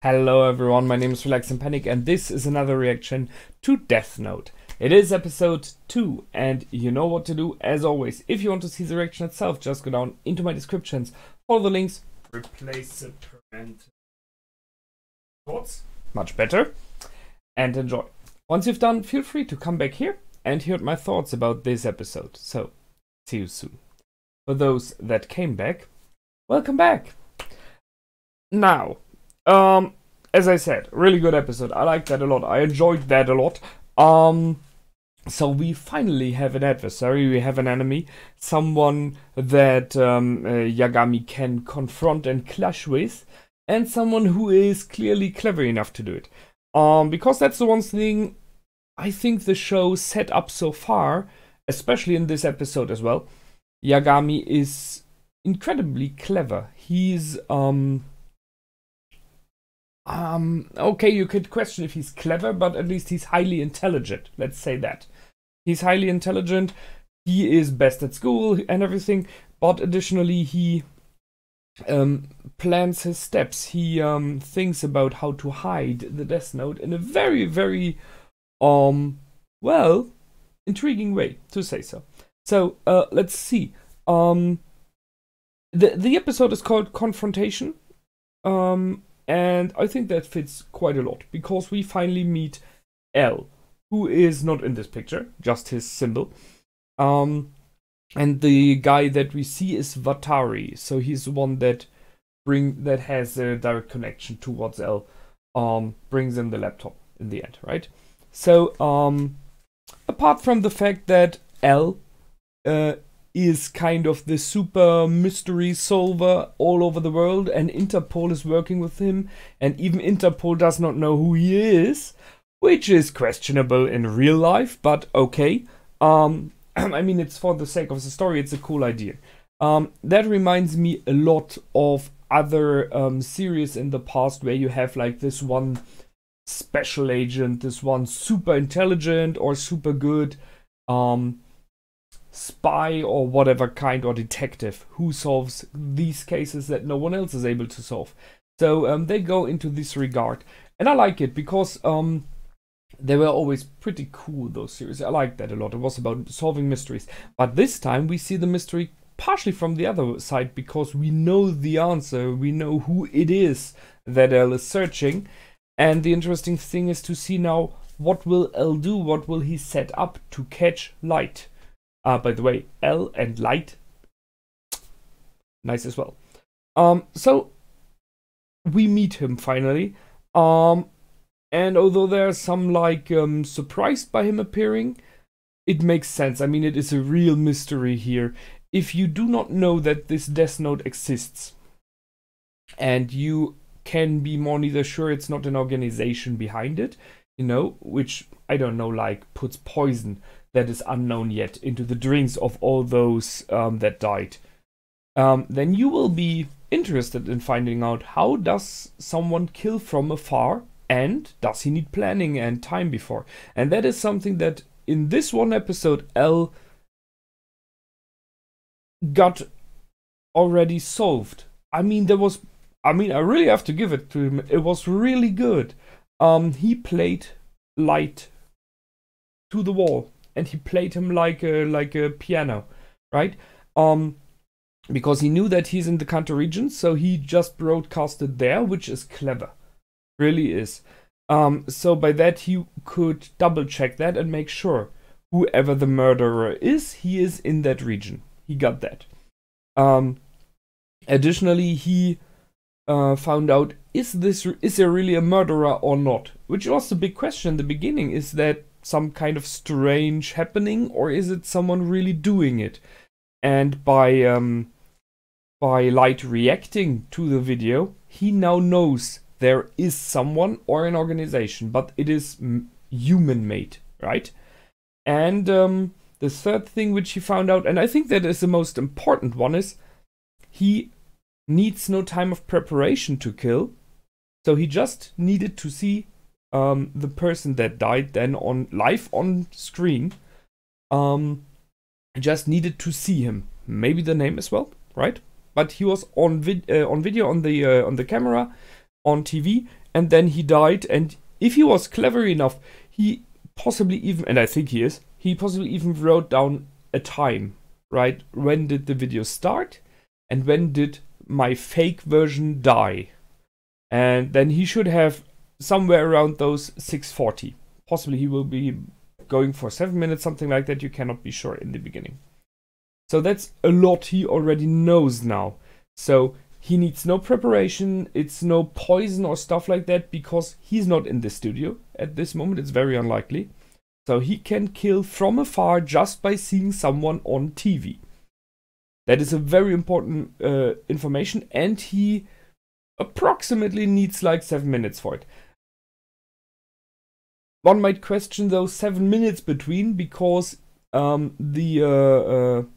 Hello everyone, my name is Relax and Panic and this is another reaction to Death Note. It is episode 2 and you know what to do as always. If you want to see the reaction itself, just go down into my descriptions, follow the links, replace the parental thoughts, much better, and enjoy. Once you've done, feel free to come back here and hear my thoughts about this episode. So, see you soon. For those that came back, welcome back. Now, as I said, really good episode. I liked that a lot. I enjoyed that a lot. So we finally have an adversary. We have an enemy, someone that Yagami can confront and clash with, and someone who is clearly clever enough to do it. Because that's the one thing I think the show set up so far, especially in this episode as well. Yagami is incredibly clever. He's okay, you could question if he's clever, but at least he's highly intelligent. Let's say that. He's highly intelligent, he is best at school and everything, but additionally he plans his steps. He thinks about how to hide the Death Note in a very, very, well, intriguing way, to say so. So, let's see. The episode is called Confrontation. And I think that fits quite a lot, because we finally meet L, who is not in this picture, just his symbol. And the guy that we see is Vatari, so he's the one that has a direct connection towards L, brings in the laptop in the end, right? So, apart from the fact that L is kind of the super mystery solver all over the world, and Interpol is working with him, and even Interpol does not know who he is, which is questionable in real life, but okay. I mean, it's for the sake of the story, it's a cool idea. That reminds me a lot of other series in the past where you have like this one special agent, this one super intelligent or super good spy or whatever kind, or detective who solves these cases that no one else is able to solve. So they go into this regard, and I like it because they were always pretty cool, those series. I liked that a lot. It was about solving mysteries, but this time we see the mystery partially from the other side, because we know the answer, we know who it is that L is searching, and the interesting thing is to see now, what will L do, what will he set up to catch Light. By the way, L and Light, nice as well. So we meet him finally, and although there's some like surprised by him appearing, it makes sense. I mean, it is a real mystery here. If you do not know that this Death Note exists, and you can be more neither sure it's not an organization behind it, you know, which, I don't know, like puts poison that is unknown yet into the drinks of all those that died, then you will be interested in finding out, how does someone kill from afar, and does he need planning and time before? And that is something that in this one episode L got already solved. I mean, I really have to give it to him. It was really good. He played Light to the wall, and he played him like a piano, right? Because he knew that he's in the Kanto region, so he just broadcasted there, which is clever, really is. So by that he could double check that and make sure whoever the murderer is, he is in that region. He got that. Additionally, he found out, is there really a murderer or not? Which was the big question in the beginning. Is that some kind of strange happening, or is it someone really doing it? And by Light reacting to the video, he now knows there is someone or an organization, but it is human-made, right? And the third thing which he found out, and I think that is the most important one, is he needs no time of preparation to kill, so he just needed to see the person that died then on live on screen, just needed to see him, maybe the name as well, right? But he was on video on the camera, on TV, and then he died. And if he was clever enough, he possibly even, and I think he possibly even wrote down a time, right? When did the video start, and when did my fake version die? And then he should have somewhere around those 6:40. Possibly he will be going for 7 minutes, something like that. You cannot be sure in the beginning. So that's a lot he already knows now. So he needs no preparation, it's no poison or stuff like that, because he's not in the studio at this moment. It's very unlikely. So he can kill from afar just by seeing someone on TV. That is a very important information, and he approximately needs like 7 minutes for it. One might question those 7 minutes between, because the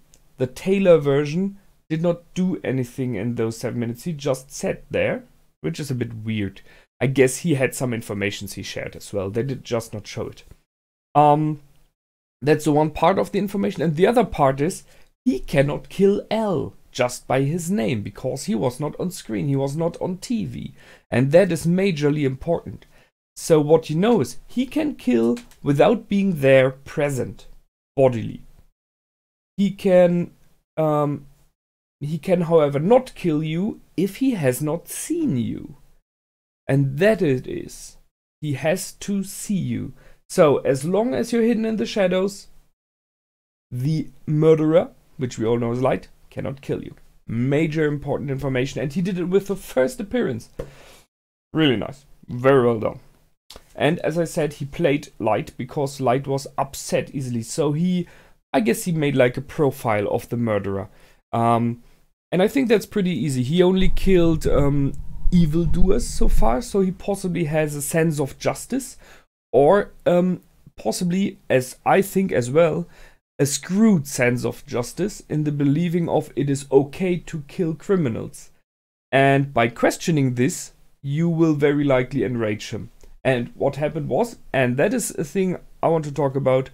Taylor version did not do anything in those 7 minutes. He just sat there, which is a bit weird. I guess he had some information he shared as well. They did just not show it. That's the one part of the information. And the other part is he cannot kill L just by his name, because he was not on screen. He was not on TV. And that is majorly important. So what you know is he can kill without being there present bodily. He can, however, not kill you if he has not seen you. And that it is. He has to see you. So, as long as you're hidden in the shadows, the murderer, which we all know is Light, cannot kill you. Major important information. And he did it with the first appearance. Really nice. Very well done. And as I said, he played Light because Light was upset easily. So I guess he made like a profile of the murderer. And I think that's pretty easy. He only killed evildoers so far, so he possibly has a sense of justice, or possibly, as I think as well, a screwed sense of justice in the believing of it is okay to kill criminals. And by questioning this, you will very likely enrage him. And what happened was, and that is a thing I want to talk about,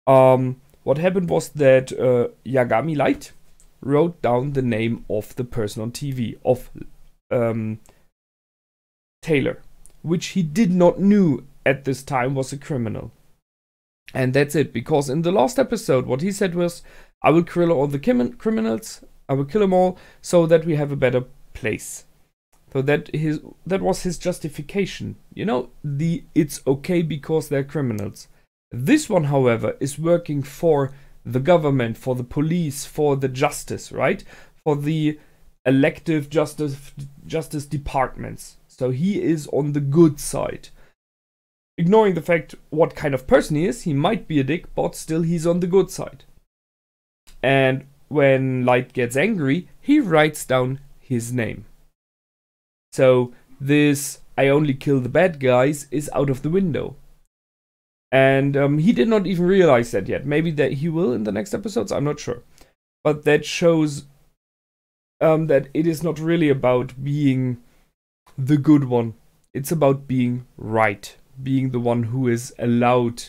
what happened was that Yagami Light wrote down the name of the person on TV, of Taylor, which he did not knew at this time was a criminal. And that's it, because in the last episode, what he said was, I will kill all the criminals, I will kill them all, so that we have a better place. So that was his justification. You know, it's okay because they're criminals. This one, however, is working for the government, for the police, for the justice, right? For the elective justice departments. So he is on the good side. Ignoring the fact what kind of person he is, he might be a dick, but still he's on the good side. And when Light gets angry, he writes down his name. So this I only kill the bad guys is out of the window. And he did not even realize that yet. Maybe that he will in the next episodes, I'm not sure. But that shows that it is not really about being the good one. It's about being right. Being the one who is allowed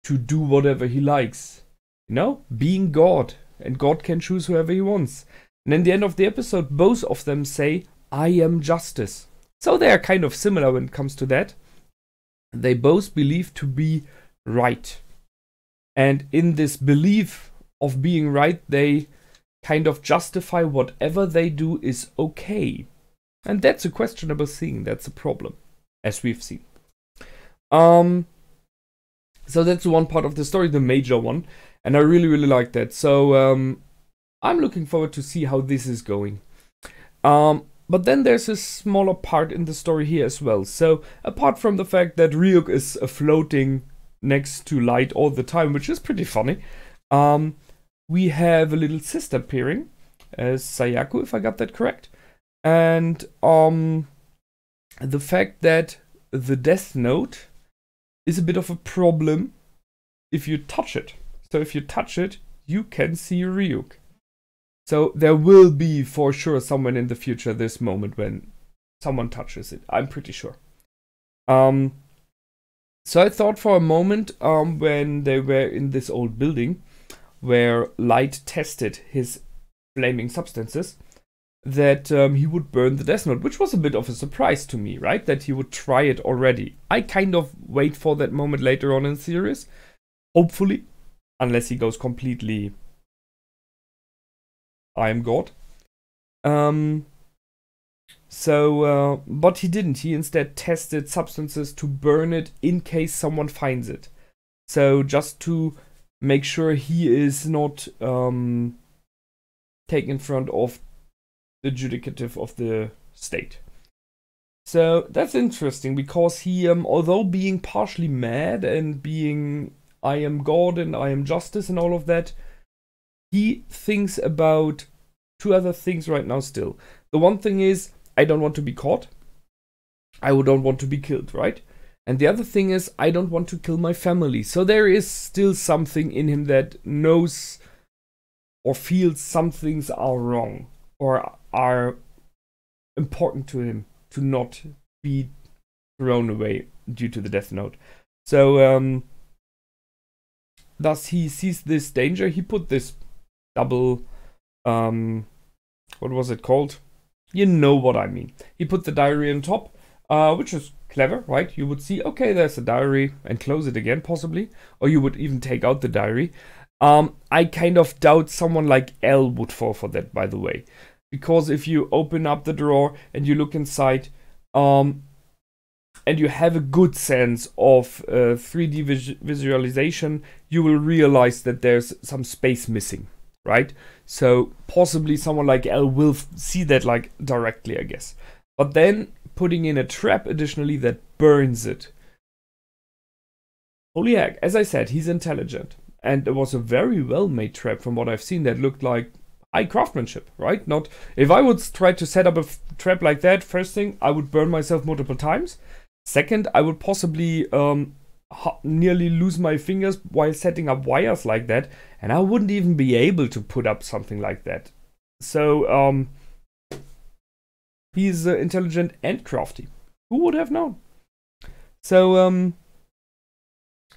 to do whatever he likes. You know? Being God. And God can choose whoever he wants. And in the end of the episode, both of them say, I am justice. So they are kind of similar when it comes to that. They both believe to be right. And in this belief of being right, they kind of justify whatever they do is okay. And that's a questionable thing. That's a problem, as we've seen. So that's one part of the story, the major one. And I really, really like that. So I'm looking forward to see how this is going. But then there's a smaller part in the story here as well. So apart from the fact that Ryuk is floating next to Light all the time, which is pretty funny, we have a little sister appearing as Sayako, if I got that correct. And the fact that the Death Note is a bit of a problem if you touch it. So if you touch it, you can see Ryuk. So there will be for sure someone in the future this moment when someone touches it. I'm pretty sure. So I thought for a moment when they were in this old building where Light tested his flaming substances, that he would burn the Death Note, which was a bit of a surprise to me, right? That he would try it already. I kind of wait for that moment later on in the series, hopefully, unless he goes completely I am God. But he didn't. He instead tested substances to burn it in case someone finds it. So just to make sure he is not taken in front of the judicative of the state. So that's interesting because he, although being partially mad and being I am God and I am justice and all of that, he thinks about two other things right now still. The one thing is, I don't want to be caught. I don't want to be killed, right? And the other thing is, I don't want to kill my family. So there is still something in him that knows or feels some things are wrong or are important to him to not be thrown away due to the Death Note. So, thus he sees this danger. He put this double, what was it called? You know what I mean. He put the diary on top, which is clever, right? You would see, okay, there's a diary, and close it again, possibly. Or you would even take out the diary. I kind of doubt someone like L would fall for that, by the way. Because if you open up the drawer and you look inside, and you have a good sense of 3D visualization, you will realize that there's some space missing, right? So possibly someone like L will see that like directly, I guess. But then putting in a trap additionally that burns it. Holy heck, as I said, he's intelligent. And it was a very well made trap from what I've seen that looked like high craftsmanship, right? Not if I would try to set up a trap like that, first thing, I would burn myself multiple times. Second, I would possibly nearly lose my fingers while setting up wires like that, and I wouldn't even be able to put up something like that. So, he's intelligent and crafty. Who would have known? So,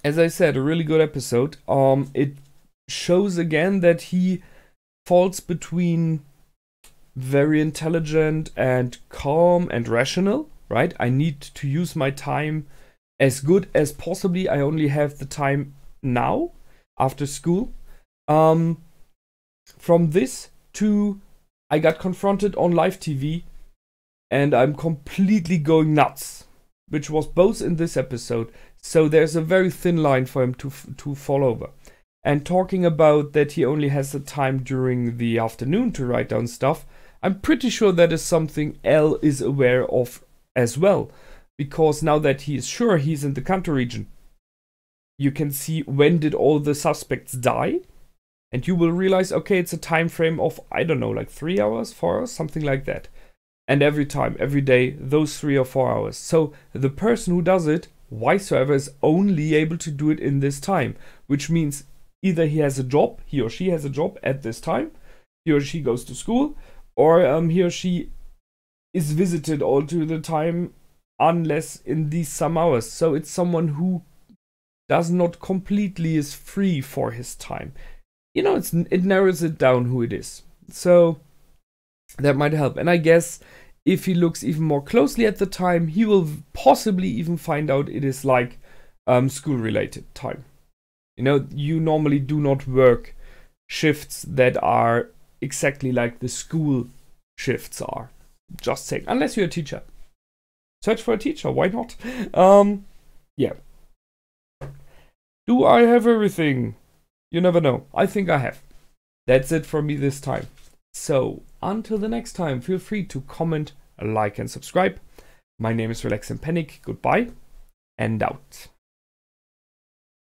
as I said, a really good episode. It shows again that he falls between very intelligent and calm and rational, right? I need to use my time as good as possibly. I only have the time now after school. From this to I got confronted on live TV and I'm completely going nuts, which was both in this episode. So there's a very thin line for him to fall over. And talking about that he only has the time during the afternoon to write down stuff, I'm pretty sure that is something L is aware of as well. Because now that he is sure he's in the Kanto region, you can see when did all the suspects die. And you will realize, okay, it's a time frame of, I don't know, like 3 hours, 4 hours, something like that. And every time, every day, those 3 or 4 hours. So the person who does it, whysoever, is only able to do it in this time. Which means either he has a job, he or she has a job at this time, he or she goes to school, or he or she is visited all to the time, unless in these some hours. So it's someone who does not completely is free for his time. You know, it narrows it down who it is. So that might help. And I guess if he looks even more closely at the time, he will possibly even find out it is like school-related time. You know, you normally do not work shifts that are exactly like the school shifts are. Just saying, unless you're a teacher. Search for a teacher, why not? Yeah. Do I have everything? You never know. I think I have. That's it from me this time. So, until the next time, feel free to comment, like, and subscribe. My name is Relax and Panic. Goodbye, and out.